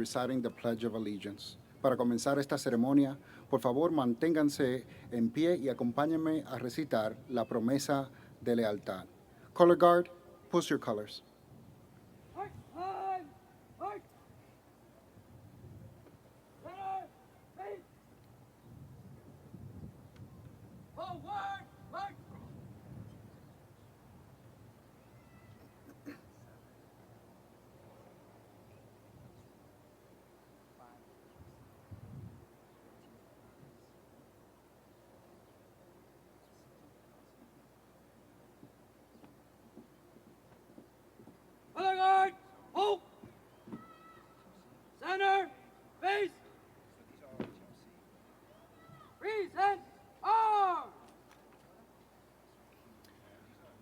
reciting the Pledge of Allegiance. Para comenzar esta ceremonia, por favor, manténganse en pie y acompáñenme a recitar la promesa de lealtad. Color Guard, post your colors. Guard, hold. Center, face. Present, arm.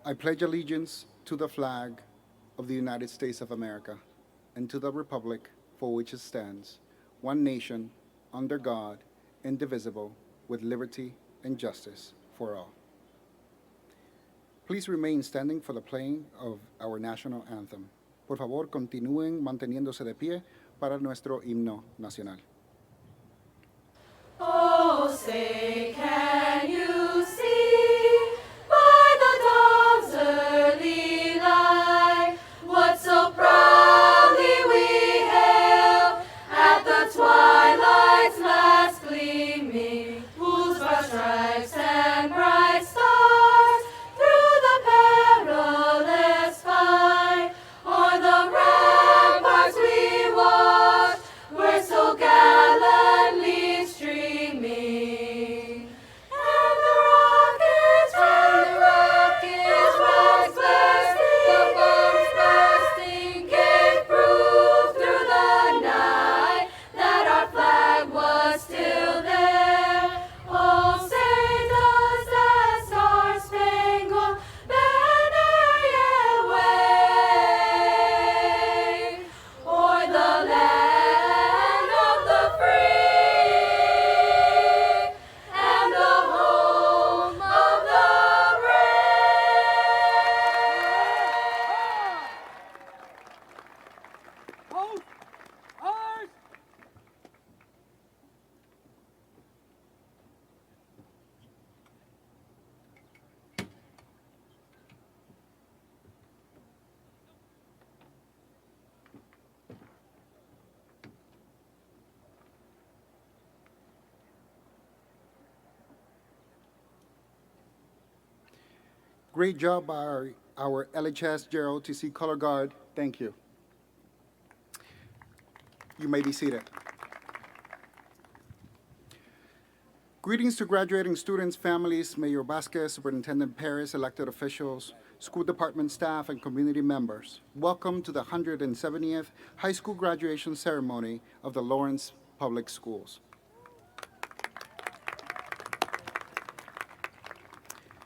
I pledge allegiance to the flag of the United States of America and to the republic for which it stands, one nation, under God, indivisible, with liberty and justice for all. Please remain standing for the playing of our national anthem. Por favor, continúen manteniéndose de pie para nuestro himno nacional. Oh, say, can you see by the dawn's early light what so proudly we hailed at the twilight's last gleaming, whose broad stripes and bright stars through the perilous fight o'er the ramparts we watched were so gallantly streaming. And the rockets' rags bursting, the bombs bursting, gave proof through the night that our flag was still there. Oh, say does that star-spangled banner yet wave o'er the land of the free and the home of the brave? Hold. Ours. Great job by our LHS GROTC Color Guard. Thank you. You may be seated. Greetings to graduating students, families, Mayor Vasquez, Superintendent Perez, elected officials, school department staff, and community members. Welcome to the 170th high school graduation ceremony of the Lawrence Public Schools.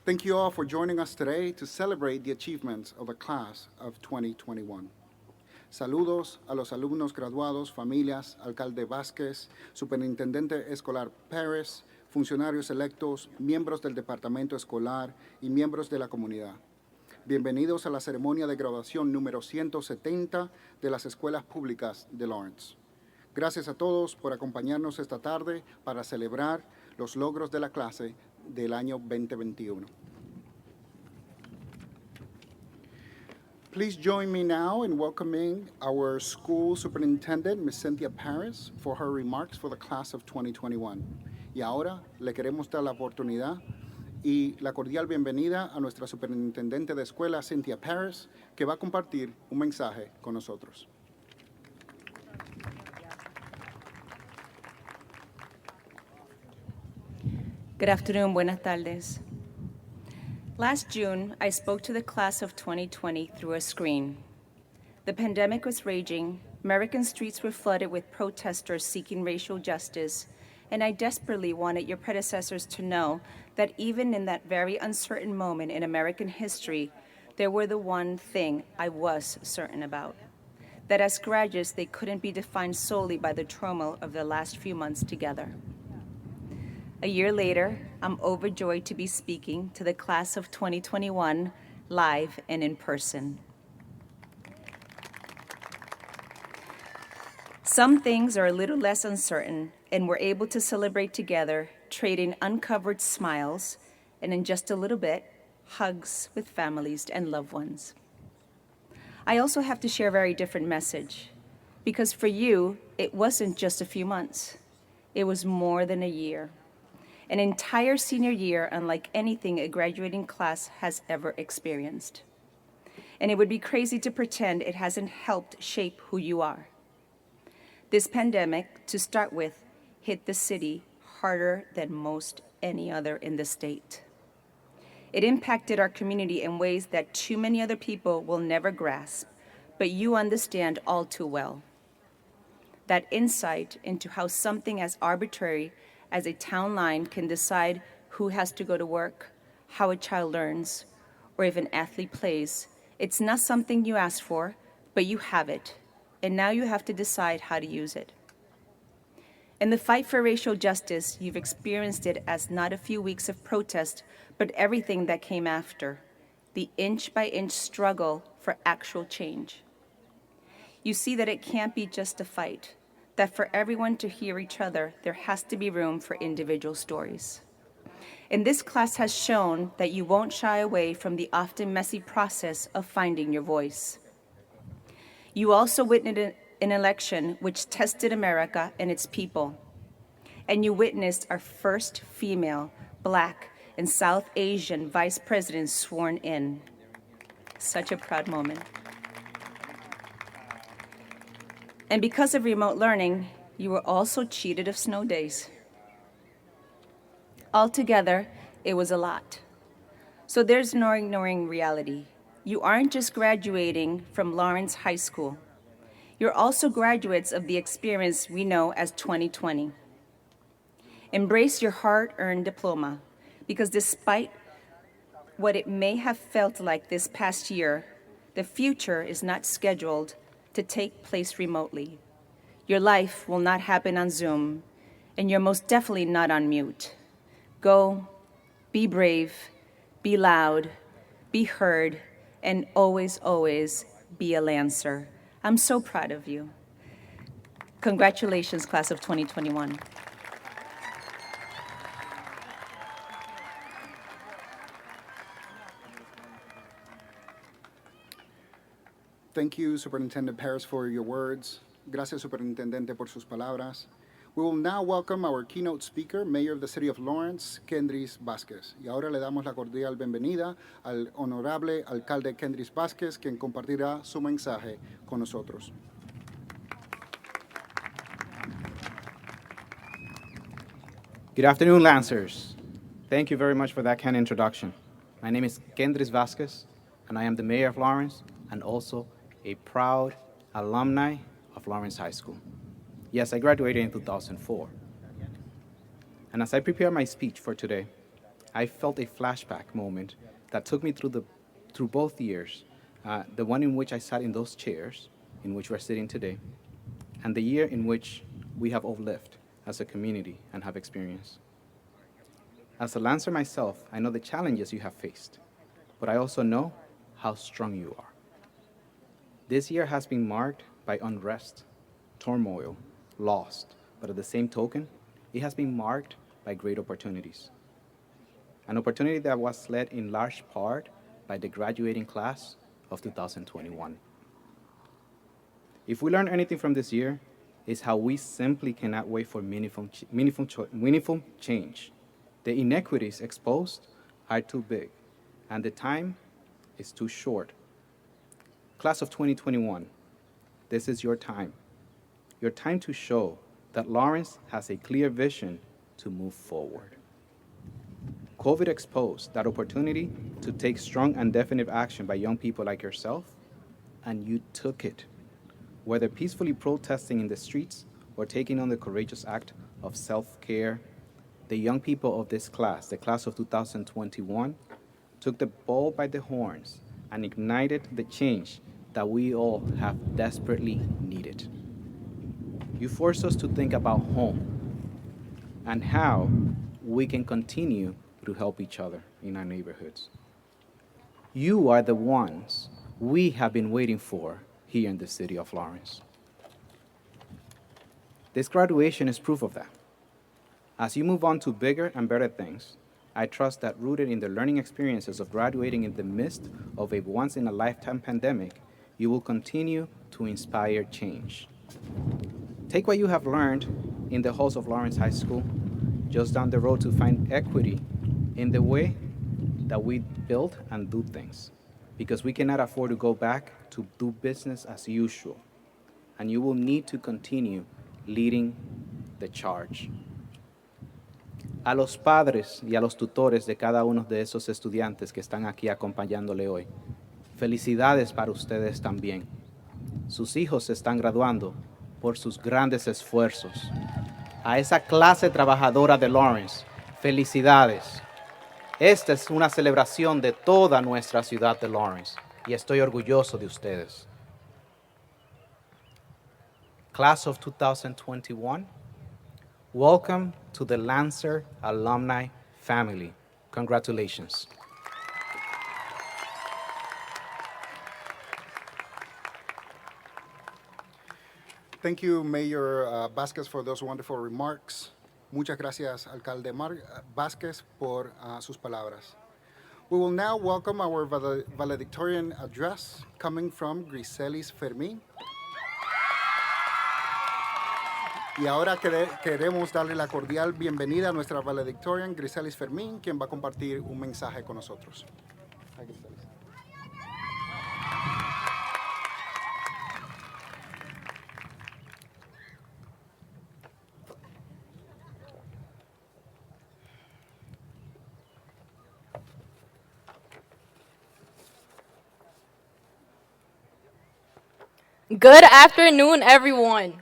Thank you all for joining us today to celebrate the achievements of the class of 2021. Saludos a los alumnos graduados, familias, alcalde Vázquez, superintendente escolar Pérez, funcionarios electos, miembros del departamento escolar y miembros de la comunidad. Bienvenidos a la ceremonia de graduación número 170 de las escuelas públicas de Lawrence. Gracias a todos por acompañarnos esta tarde para celebrar los logros de la clase del año 2021. Please join me now in welcoming our school superintendent, Ms. Cynthia Paris, for her remarks for the class of 2021. Y ahora le queremos dar la oportunidad y la cordial bienvenida a nuestra superintendente de escuela, Cynthia Paris, que va a compartir un mensaje con nosotros. Good afternoon, buenas tardes. Last June, I spoke to the class of 2020 through a screen. The pandemic was raging, American streets were flooded with protesters seeking racial justice, and I desperately wanted your predecessors to know that even in that very uncertain moment in American history, there were the one thing I was certain about, that as graduates, they couldn't be defined solely by the turmoil of their last few months together. A year later, I'm overjoyed to be speaking to the class of 2021 live and in person. Some things are a little less uncertain, and we're able to celebrate together, trading uncovered smiles, and in just a little bit, hugs with families and loved ones. I also have to share a very different message, because for you, it wasn't just a few months. It was more than a year. An entire senior year unlike anything a graduating class has ever experienced. And it would be crazy to pretend it hasn't helped shape who you are. This pandemic, to start with, hit the city harder than most any other in the state. It impacted our community in ways that too many other people will never grasp, but you understand all too well. That insight into how something as arbitrary as a town line can decide who has to go to work, how a child learns, or if an athlete plays, it's not something you ask for, but you have it, and now you have to decide how to use it. In the fight for racial justice, you've experienced it as not a few weeks of protest, but everything that came after, the inch-by-inch struggle for actual change. You see that it can't be just a fight, that for everyone to hear each other, there has to be room for individual stories. And this class has shown that you won't shy away from the often messy process of finding your voice. You also witnessed an election which tested America and its people. And you witnessed our first female, Black, and South Asian vice president sworn in. Such a proud moment. And because of remote learning, you were also cheated of snow days. Altogether, it was a lot. So there's no ignoring reality. You aren't just graduating from Lawrence High School. You're also graduates of the experience we know as 2020. Embrace your hard-earned diploma, because despite what it may have felt like this past year, the future is not scheduled to take place remotely. Your life will not happen on Zoom, and you're most definitely not on mute. Go, be brave, be loud, be heard, and always, always be a Lancer. I'm so proud of you. Congratulations, class of 2021. Thank you, Superintendent Paris, for your words. Gracias, Superintendente, por sus palabras. We will now welcome our keynote speaker, Mayor of the City of Lawrence, Kendris Vázquez. Y ahora le damos la cordial bienvenida al honorable alcalde Kendris Vázquez, quien compartirá su mensaje con nosotros. Good afternoon, Lancers. Thank you very much for that kind introduction. My name is Kendris Vázquez, and I am the Mayor of Lawrence and also a proud alumni of Lawrence High School. Yes, I graduated in 2004. And as I prepare my speech for today, I felt a flashback moment that took me through both years, the one in which I sat in those chairs in which we're sitting today, and the year in which we have all lived as a community and have experienced. As a Lancer myself, I know the challenges you have faced, but I also know how strong you are. This year has been marked by unrest, turmoil, loss, but at the same token, it has been marked by great opportunities. An opportunity that was led in large part by the graduating class of 2021. If we learn anything from this year, it's how we simply cannot wait for meaningful change. The inequities exposed are too big, and the time is too short. Class of 2021, this is your time. Your time to show that Lawrence has a clear vision to move forward. COVID exposed that opportunity to take strong and definitive action by young people like yourself, and you took it. Whether peacefully protesting in the streets or taking on the courageous act of self-care, the young people of this class, the class of 2021, took the bull by the horns and ignited the change that we all have desperately needed. You forced us to think about home and how we can continue to help each other in our neighborhoods. You are the ones we have been waiting for here in the city of Lawrence. This graduation is proof of that. As you move on to bigger and better things, I trust that rooted in the learning experiences of graduating in the midst of a once-in-a-lifetime pandemic, you will continue to inspire change. Take what you have learned in the halls of Lawrence High School, just down the road, to find equity in the way that we build and do things, because we cannot afford to go back to do business as usual, and you will need to continue leading the charge. A los padres y a los tutores de cada uno de esos estudiantes que están aquí acompañándole hoy, felicidades para ustedes también. Sus hijos se están graduando por sus grandes esfuerzos. A esa clase trabajadora de Lawrence, felicidades. Esta es una celebración de toda nuestra ciudad de Lawrence y estoy orgulloso de ustedes. Class of 2021, welcome to the Lancer alumni family. Congratulations. Thank you, Mayor Vázquez, for those wonderful remarks. Muchas gracias, Alcalde Vázquez, por sus palabras. We will now welcome our valedictorian address coming from Griselis Fermín. Y ahora queremos darle la cordial bienvenida a nuestra valedictorian, Griselis Fermín, quien va a compartir un mensaje con nosotros. Good afternoon, everyone.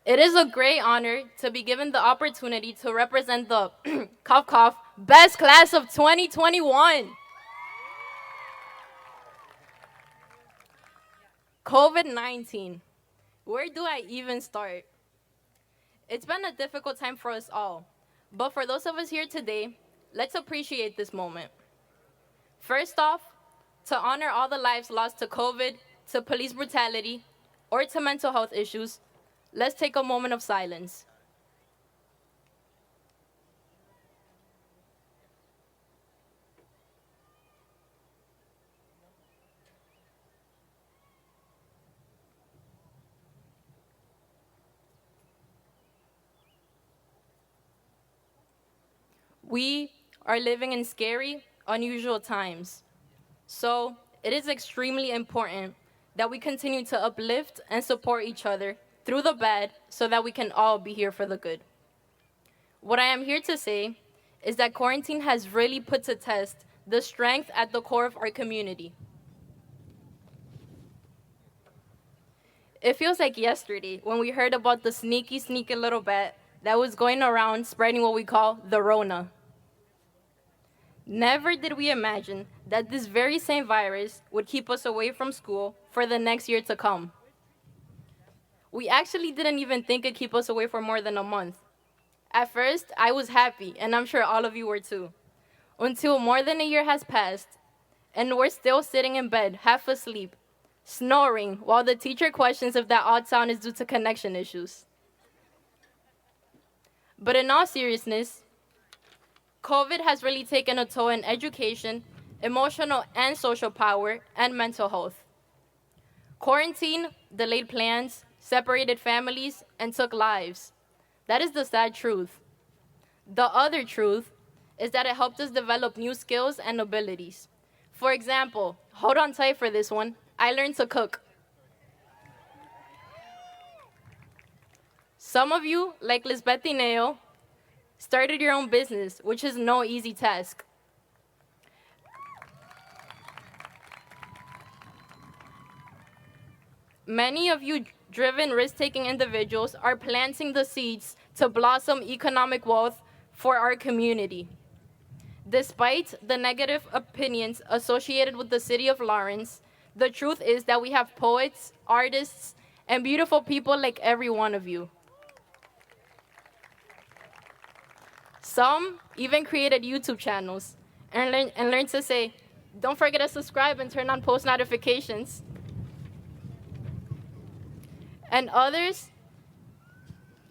It is a great honor to be given the opportunity to represent the cough cough best class of 2021. COVID-19. Where do I even start? It's been a difficult time for us all, but for those of us here today, let's appreciate this moment. First off, to honor all the lives lost to COVID, to police brutality, or to mental health issues, let's take a moment of silence. We are living in scary, unusual times. So it is extremely important that we continue to uplift and support each other through the bad so that we can all be here for the good. What I am here to say is that quarantine has really put to test the strength at the core of our community. It feels like yesterday when we heard about the sneaky little bat that was going around spreading what we call the Rona. Never did we imagine that this very same virus would keep us away from school for the next year to come. We actually didn't even think it'd keep us away for more than a month. At first, I was happy, and I'm sure all of you were too, until more than a year has passed, and we're still sitting in bed, half asleep, snoring, while the teacher questions if that odd sound is due to connection issues. But in all seriousness, COVID has really taken a toll in education, emotional and social power, and mental health. Quarantine delayed plans, separated families, and took lives. That is the sad truth. The other truth is that it helped us develop new skills and abilities. For example, hold on tight for this one, I learned to cook. Some of you, like Lisbeth Tineo, started your own business, which is no easy task. Many of you driven, risk-taking individuals are planting the seeds to blossom economic wealth for our community. Despite the negative opinions associated with the city of Lawrence, the truth is that we have poets, artists, and beautiful people like every one of you. Some even created YouTube channels and learned to say, don't forget to subscribe and turn on post notifications. and others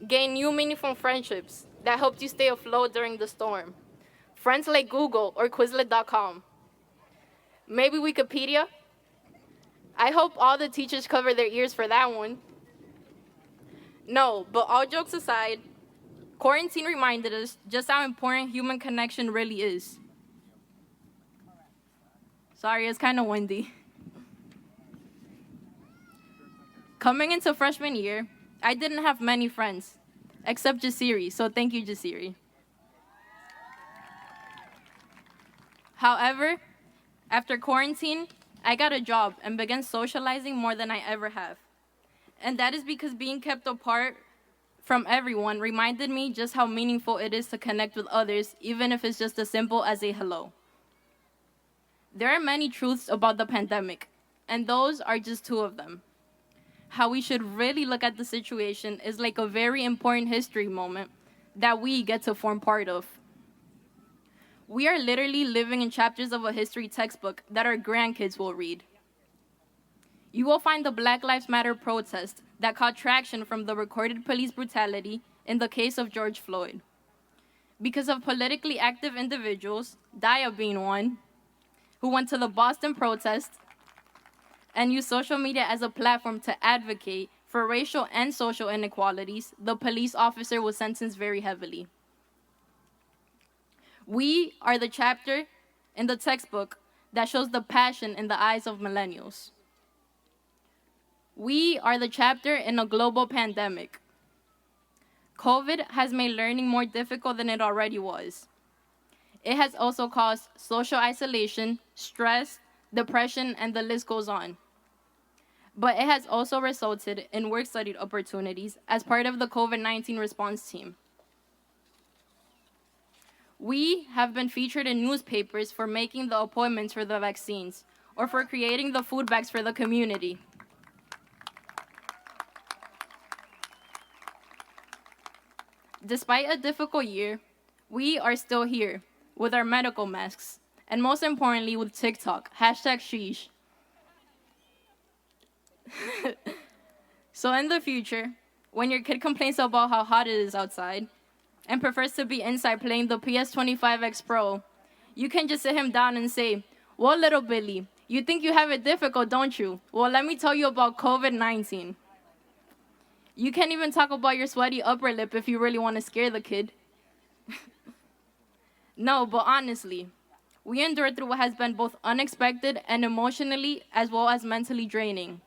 gain new meaningful friendships that helped you stay afloat during the storm. Friends like Google or Quizlet.com. Maybe Wikipedia? I hope all the teachers cover their ears for that one. No, but all jokes aside, quarantine reminded us just how important human connection really is. Sorry, it's kind of windy. Coming into freshman year, I didn't have many friends, except Jasiri, so thank you, Jasiri. However, after quarantine, I got a job and began socializing more than I ever have. And that is because being kept apart from everyone reminded me just how meaningful it is to connect with others, even if it's just as simple as a hello. There are many truths about the pandemic, and those are just two of them. How we should really look at the situation is like a very important history moment that we get to form part of. We are literally living in chapters of a history textbook that our grandkids will read. You will find the Black Lives Matter protest that caught traction from the recorded police brutality in the case of George Floyd. Because of politically active individuals, Daya being one, who went to the Boston protest and used social media as a platform to advocate for racial and social inequalities, the police officer was sentenced very heavily. We are the chapter in the textbook that shows the passion in the eyes of millennials. We are the chapter in a global pandemic. COVID has made learning more difficult than it already was. It has also caused social isolation, stress, depression, and the list goes on. But it has also resulted in work study opportunities as part of the COVID-19 response team. We have been featured in newspapers for making the appointments for the vaccines or for creating the food bags for the community. Despite a difficult year, we are still here with our medical masks, and most importantly with TikTok, #sheesh. So in the future, when your kid complains about how hot it is outside and prefers to be inside playing the PS25X Pro, you can just sit him down and say, "Well, little Billy, you think you have it difficult, don't you? Well, let me tell you about COVID-19. You can't even talk about your sweaty upper lip if you really want to scare the kid." No, but honestly, we endured through what has been both unexpected and emotionally as well as mentally draining.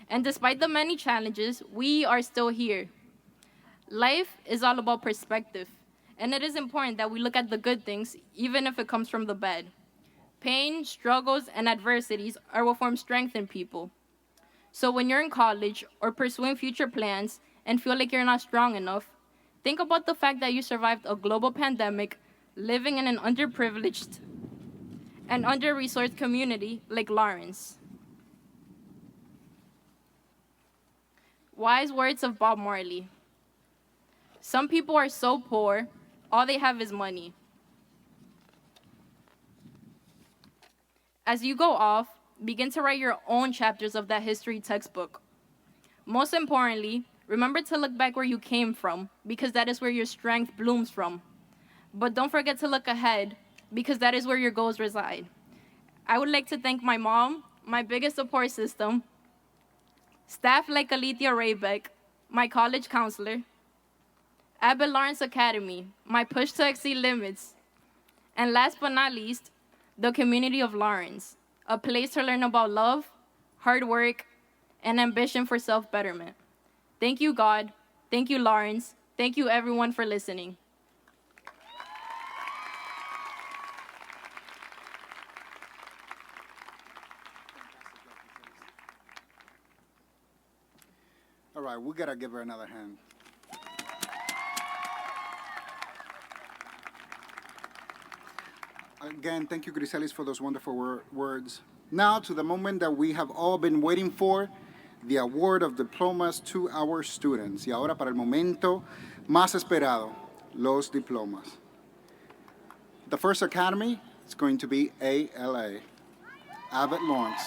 And despite the many challenges, we are still here. Life is all about perspective, and it is important that we look at the good things, even if it comes from the bad. Pain, struggles, and adversities are what form strength in people. So when you're in college or pursuing future plans and feel like you're not strong enough, think about the fact that you survived a global pandemic living in an underprivileged and under-resourced community like Lawrence. Wise words of Bob Marley. Some people are so poor, all they have is money. As you go off, begin to write your own chapters of that history textbook. Most importantly, remember to look back where you came from, because that is where your strength blooms from. But don't forget to look ahead, because that is where your goals reside. I would like to thank my mom, my biggest support system, staff like Alethea Raybeck, my college counselor, Abbott Lawrence Academy, my push to exceed limits, and last but not least, the community of Lawrence, a place to learn about love, hard work, and ambition for self-betterment. Thank you, God. Thank you, Lawrence. Thank you, everyone, for listening. All right, we gotta give her another hand. Again, thank you, Griselis, for those wonderful words. Now to the moment that we have all been waiting for, the award of diplomas to our students. Y ahora para el momento más esperado, los diplomas. The first academy is going to be ALA, Abbott Lawrence.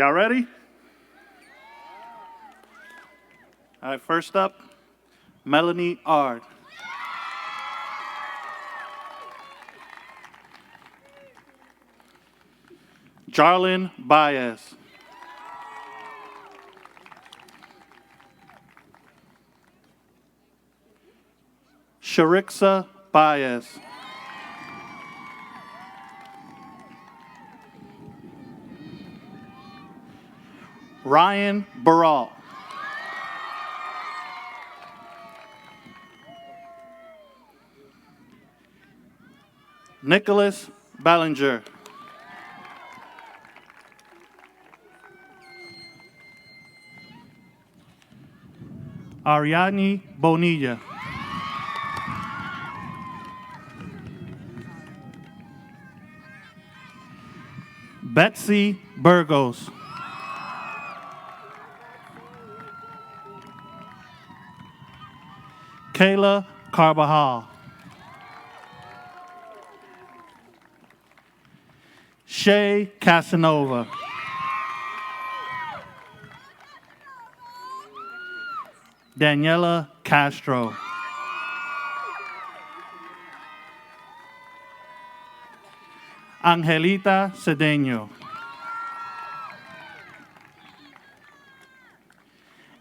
Y'all ready? All right, first up, Melanie Ard. Jarlin Baez. Sharixa Baez. Ryan Baral. Nicholas Ballinger. Ariadne Bonilla. Betsy Burgos. Kayla Carbajal. Shay Casanova. Daniela Castro. Angelita Cedeño.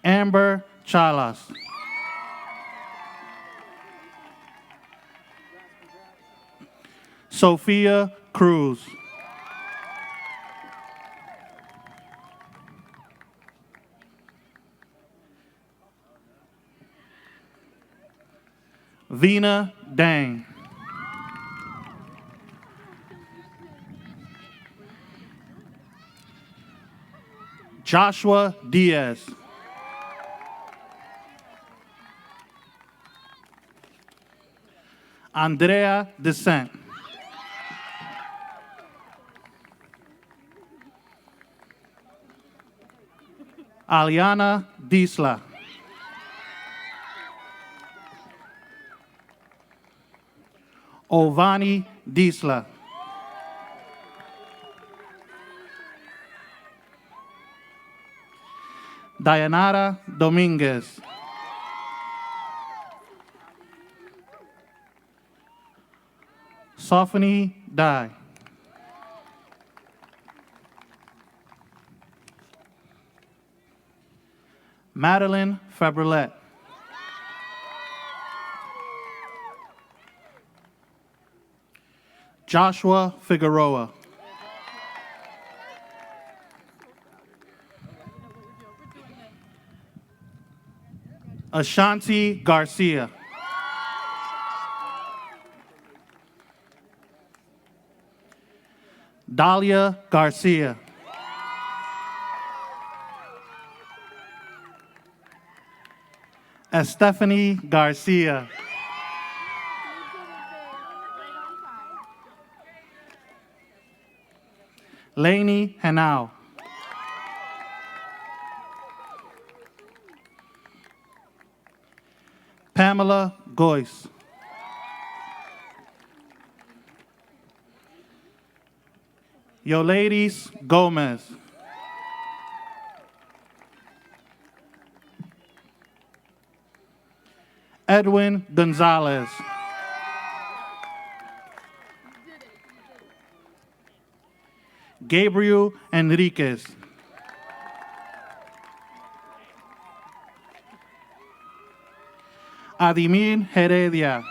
Amber Chalas. Sophia Cruz. Vina Dang. Joshua Diaz. Andrea Descent. Aliana Disla. Ovani Disla. Dayanara Dominguez. Sophony Dai. Madeline Fabrilette. Joshua Figueroa. Ashanti Garcia. Dalia Garcia. Estefany Garcia. Lainey Henao. Pamela Goyce. Yoladies Gomez. Edwin Gonzalez. Gabriel Enriquez. Adimir Heredia.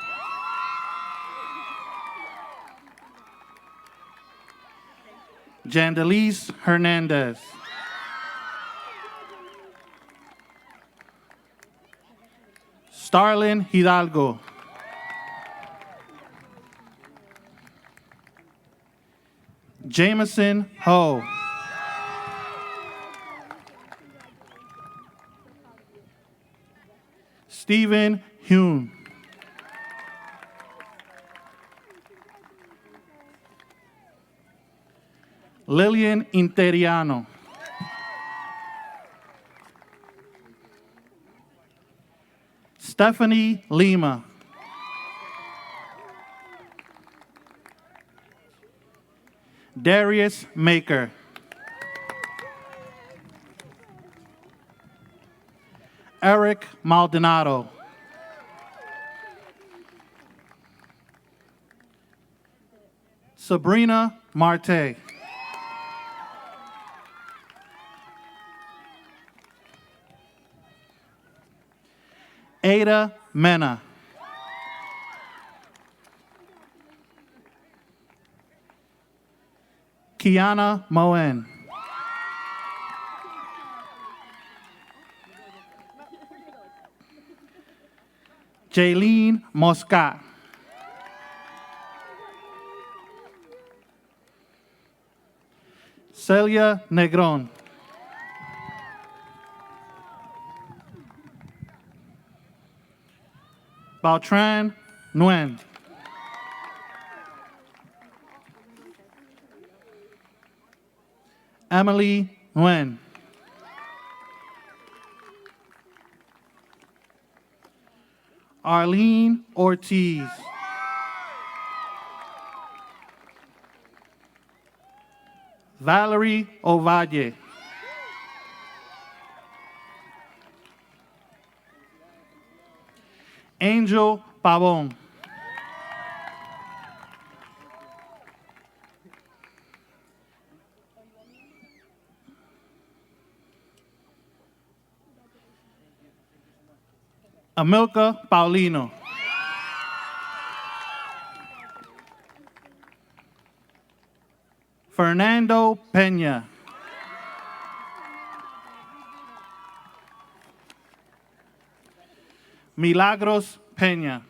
Jandelise Hernandez. Starlin Hidalgo. Jameson Ho. Stephen Hune. Lillian Interiano. Stephanie Lima. Darius Maker. Eric Maldonado. Sabrina Marte. Ada Mena. Kiana Moen. Jaylene Moscat. Celia Negron. Beltran Nguyen. Emily Nguyen. Arlene Ortiz. Valerie Ovalle. Angel Pavon. Amilca Paulino. Fernando Peña. Milagros Peña.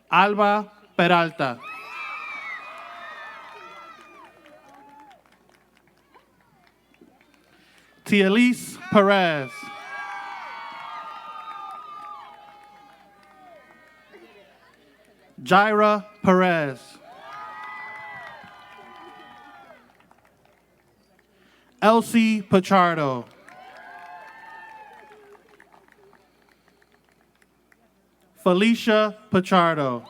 Alba Peralta. Tielise Perez. Jaira Perez. Elsie Pichardo. Felicia Pichardo.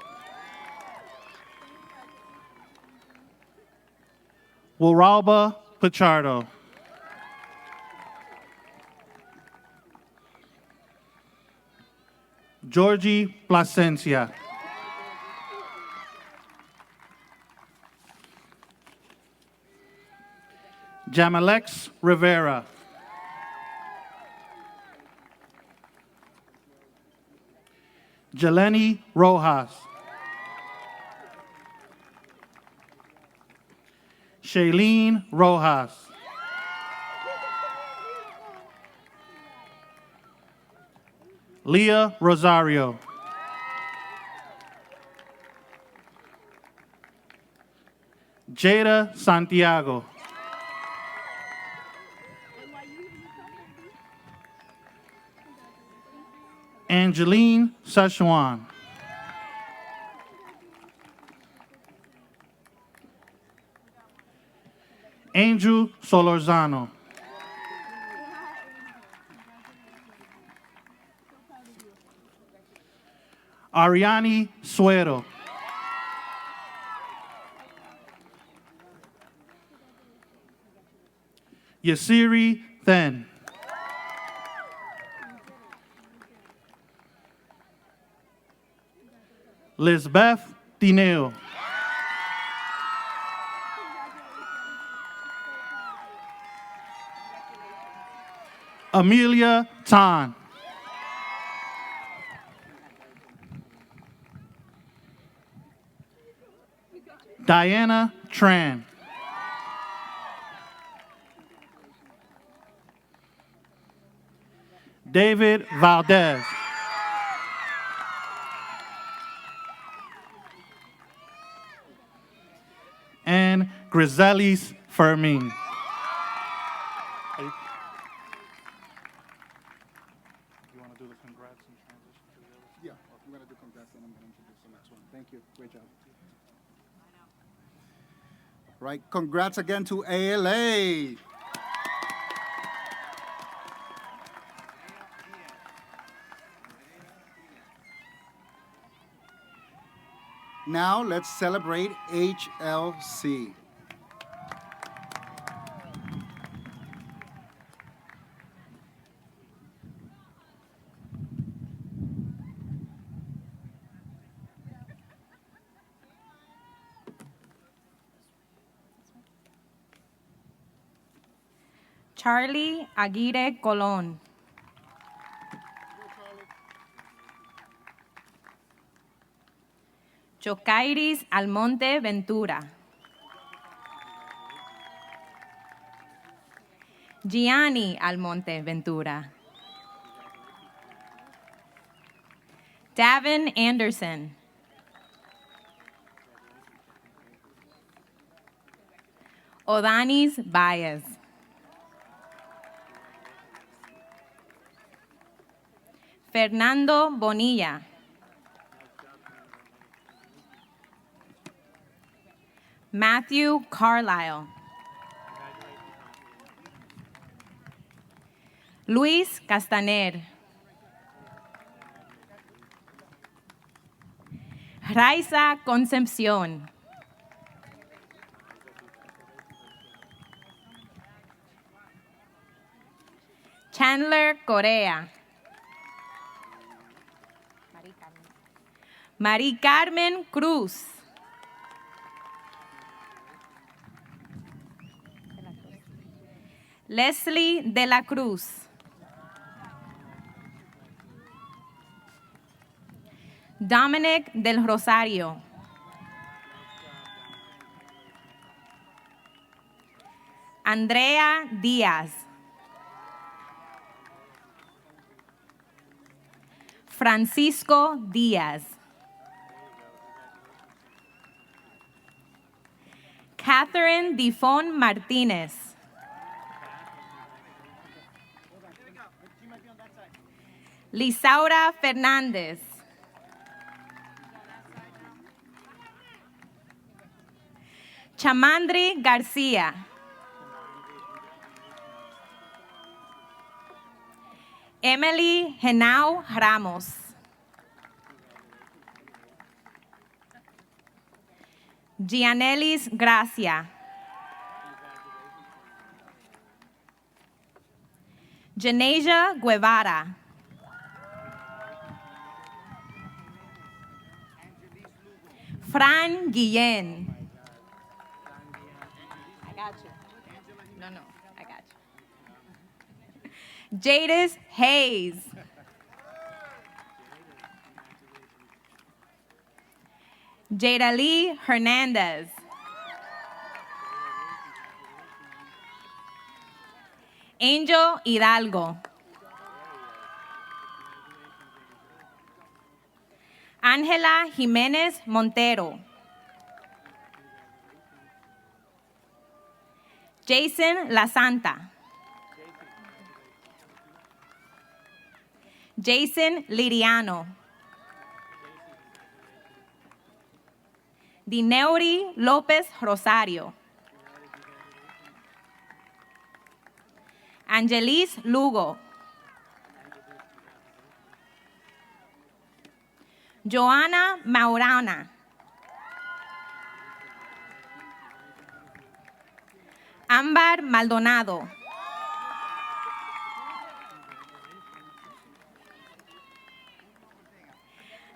Waralba Pichardo. Georgie Plasencia. Jamalex Rivera. Jeleni Rojas. Shailene Rojas. Leah Rosario. Jada Santiago. Angeline Szechuan. Angel Solorzano. Ariani Suero. Yasiri Then. Lisbeth Dineo. Amelia Tan. Diana Tran. David Valdez. And Griselis Fermin. You want to do the congrats and transition to the other? Yeah, I'm going to do congrats and I'm going to introduce the next one. Thank you. Great job. Right, congrats again to ALA. Now let's celebrate HLC. Charlie Aguirre Colon. Chocairis Almonte Ventura. Gianni Almonte Ventura. Davin Anderson. Odanis Baez. Fernando Bonilla. Matthew Carlisle. Luis Castaner. Raiza Concepcion. Chandler Correa. Mari Carmen Cruz. Leslie de la Cruz. Dominic del Rosario. Andrea Díaz. Francisco Díaz. Catherine Difon Martinez. Lisaura Fernández. Chamandri García. Emily Henao Ramos. Gianelis Gracia. Janasia Guevara. Fran Guillén. I got you. No, I got you. Jadis Hayes. Jadalee Hernandez. Angel Hidalgo. Ángela Jiménez Montero. Jason La Santa. Jason Liriano. Dineuri López Rosario. Angelis Lugo. Joana Maurana. Ámbar Maldonado.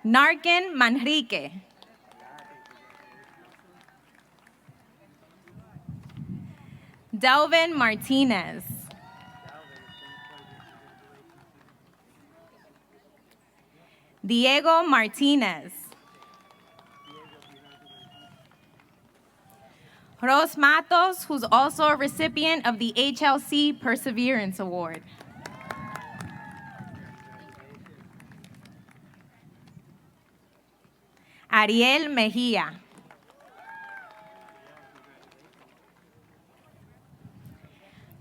Narken Manrique. Delvin Martinez. Diego Martinez. Ros Matos, who's also a recipient of the HLC Perseverance Award. Ariel Mejia.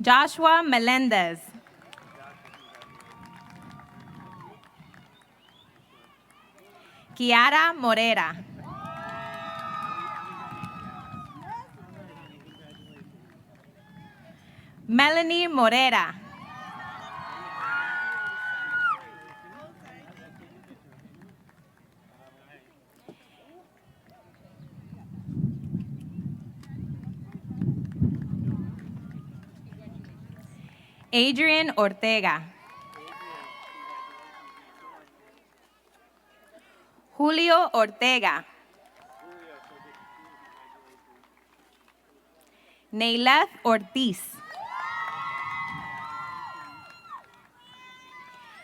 Joshua Melendez. Kiara Morera. Melanie Morera. Adrian Ortega. Julio Ortega. Neileth Ortiz.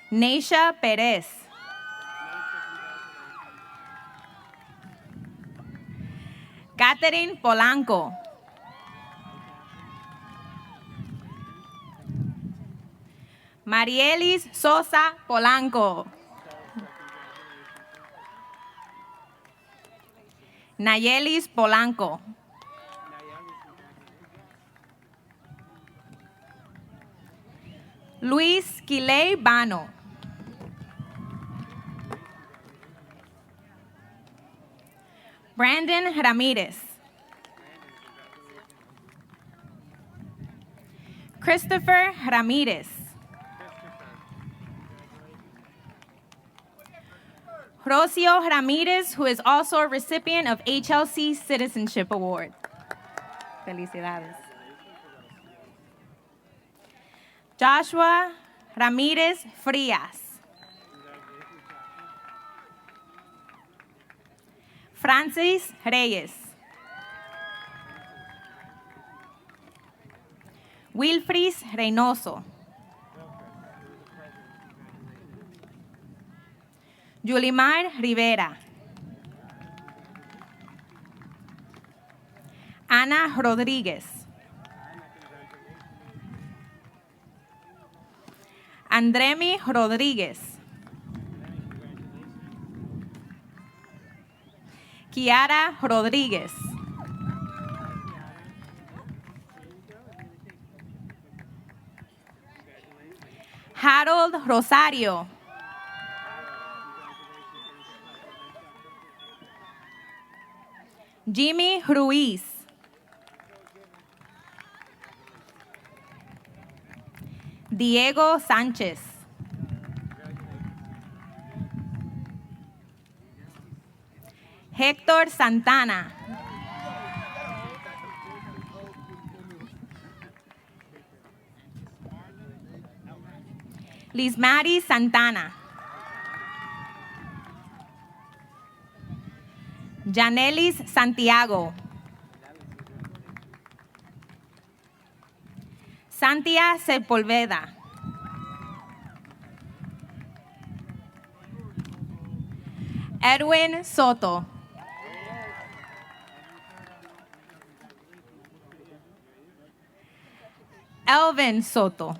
Neisha Perez. Catherine Polanco. Marielis Sosa Polanco. Nayelis Polanco. Luis Quiley Bano. Brandon Ramirez. Christopher Ramirez. Rocio Ramirez, who is also a recipient of HLC Citizenship Award. Felicidades. Joshua Ramirez Frias. Francis Reyes. Wilfris Reynoso. Yulimar Rivera. Ana Rodríguez. Andremi Rodríguez. Kiara Rodríguez. Harold Rosario. Jimmy Ruiz. Diego Sánchez. Héctor Santana. Lismari Santana. Janelis Santiago. Santia Sepulveda. Edwin Soto. Elvin Soto.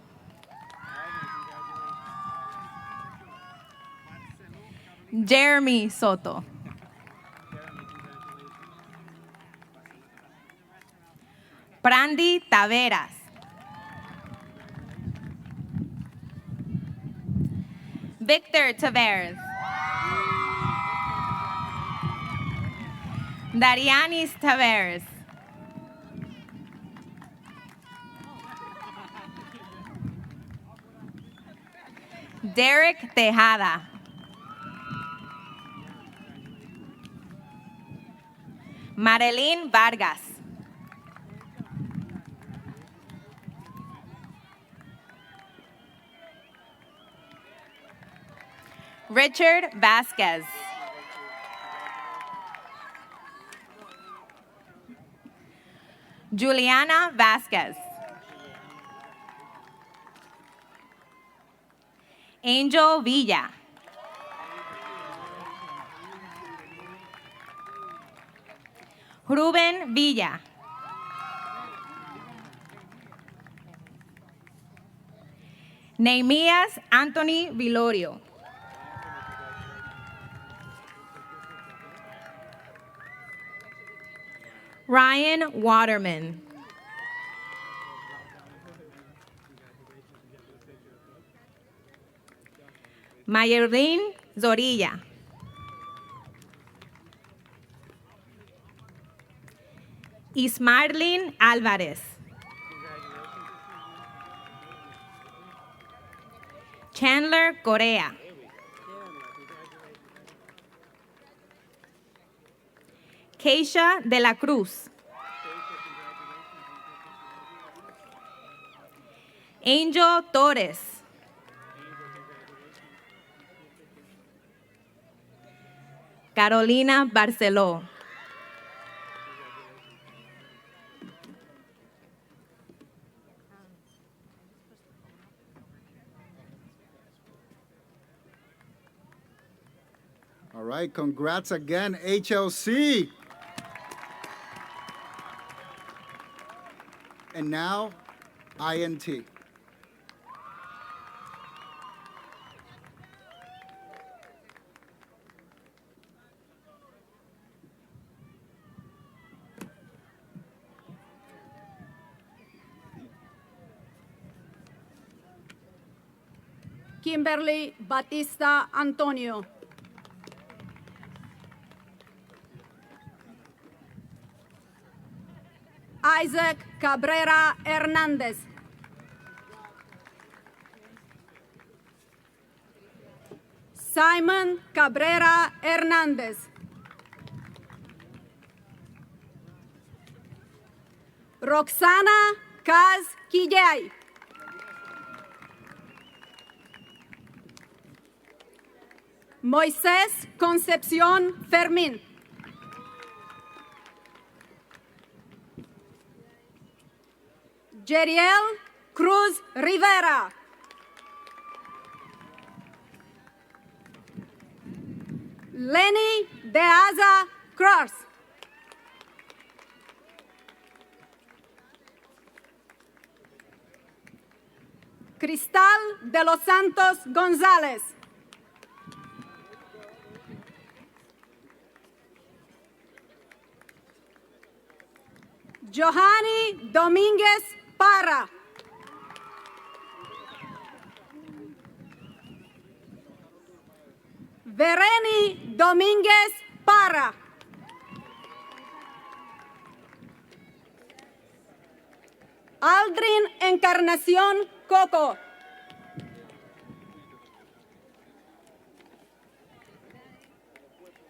Jeremy Soto. Brandy Taveras. Victor Taveras. Darianis Taveras. Derek Tejada. Marilyn Vargas. Richard Vasquez. Juliana Vasquez. Angel Villa. Ruben Villa. Nehemías Anthony Vilorio. Ryan Waterman. Mayerlin Zorilla. Ismarlin Alvarez. Chandler Correa. Keisha de la Cruz. Angel Torres. Carolina Barceló. All right, congrats again, HLC. And now, INT. Kimberly Batista Antonio. Isaac Cabrera Hernandez. Simon Cabrera Hernandez. Roxana Kaz Quillay. Moisés Concepción Fermín. Jeriel Cruz Rivera. Lenny De Aza Cross. Cristal de los Santos González. Johanny Domínguez Parra. Vereni Domínguez Parra. Aldrin Encarnación Coco.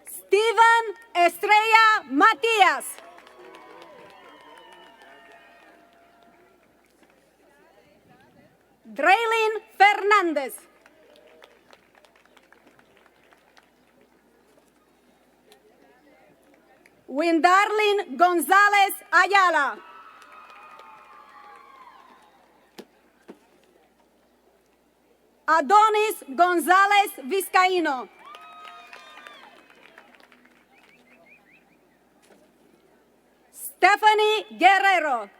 Steven Estrella Matías. Draylin Fernández. Windarlin González Ayala. Adonis González Vizcaíno. Stephanie Guerrero.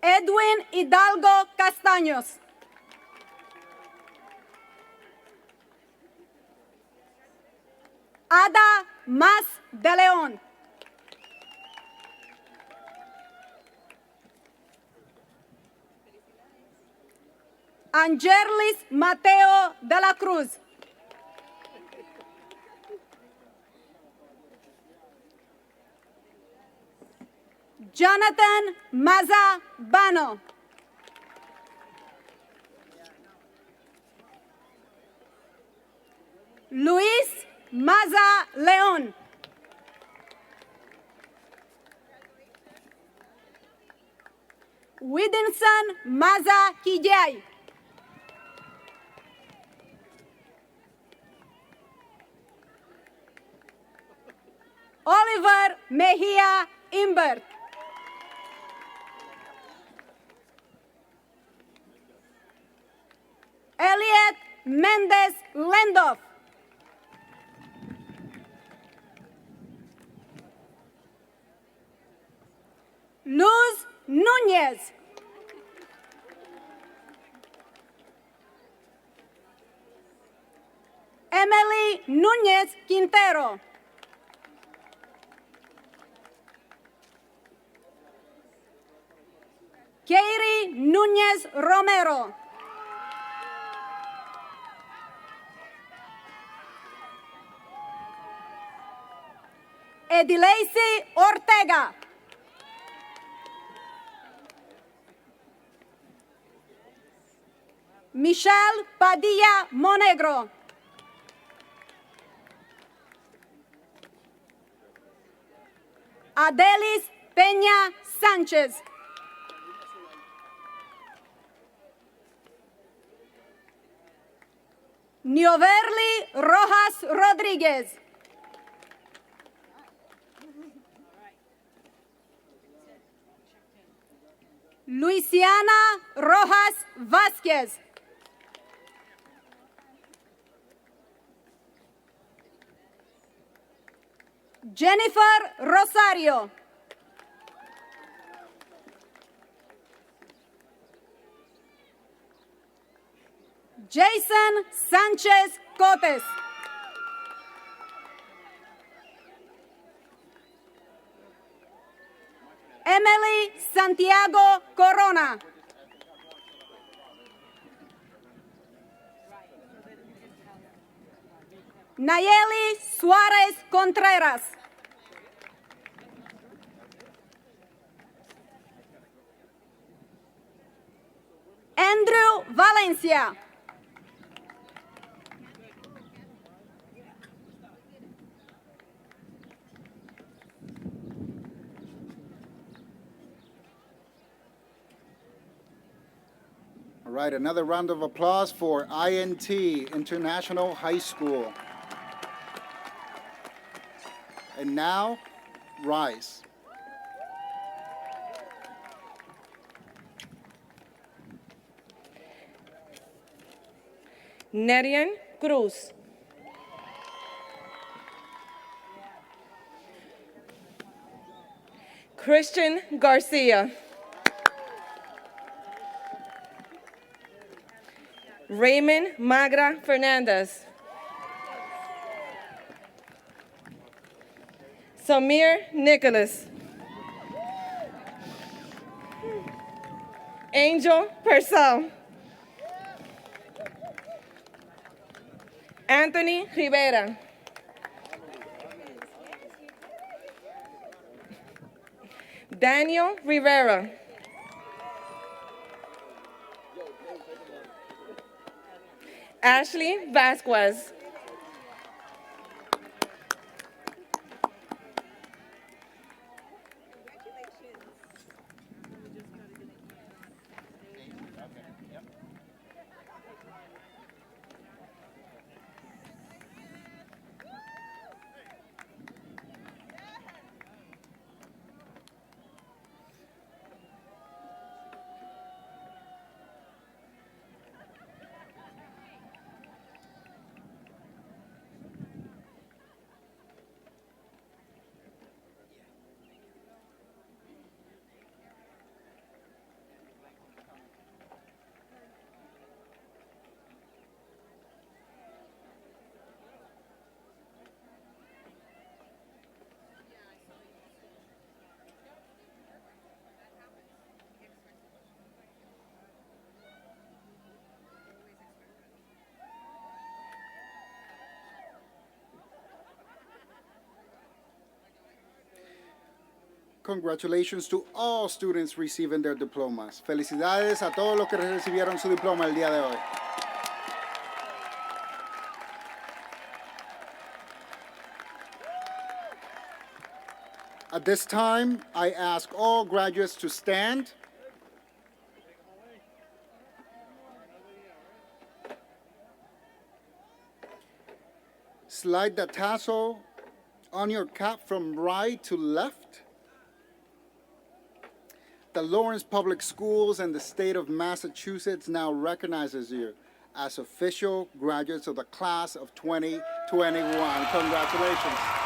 Edwin Hidalgo Castaños. Ada Mas de León. Angelis Mateo de la Cruz. Jonathan Maza Bano. Luis Maza León. Widinson Maza Quillay. Oliver Mejia Imbert. Elliot Mendez Lendoff. Luz Núñez. Emily Núñez Quintero. Katie Núñez Romero. Edileisi Ortega. Michelle Padilla Monegro. Adelis Peña Sánchez. Nioverli Rojas Rodríguez. Luisiana Rojas Vázquez. Jennifer Rosario. Jason Sánchez Cotes. Emily Santiago Corona. Nayeli Suárez Contreras. Andrew Valencia. All right, another round of applause for INT, International High School. And now, RISE. Nerian Cruz. Christian Garcia. Raymond Magra Fernandez. Samir Nicholas. Angel Purcell. Anthony Rivera. Daniel Rivera. Ashley Vasquez. Congratulations to all students receiving their diplomas. Felicidades a todos los que recibieron su diploma el día de hoy. At this time, I ask all graduates to stand. Slide the tassel on your cap from right to left. The Lawrence Public Schools and the state of Massachusetts now recognizes you as official graduates of the class of 2021. Congratulations.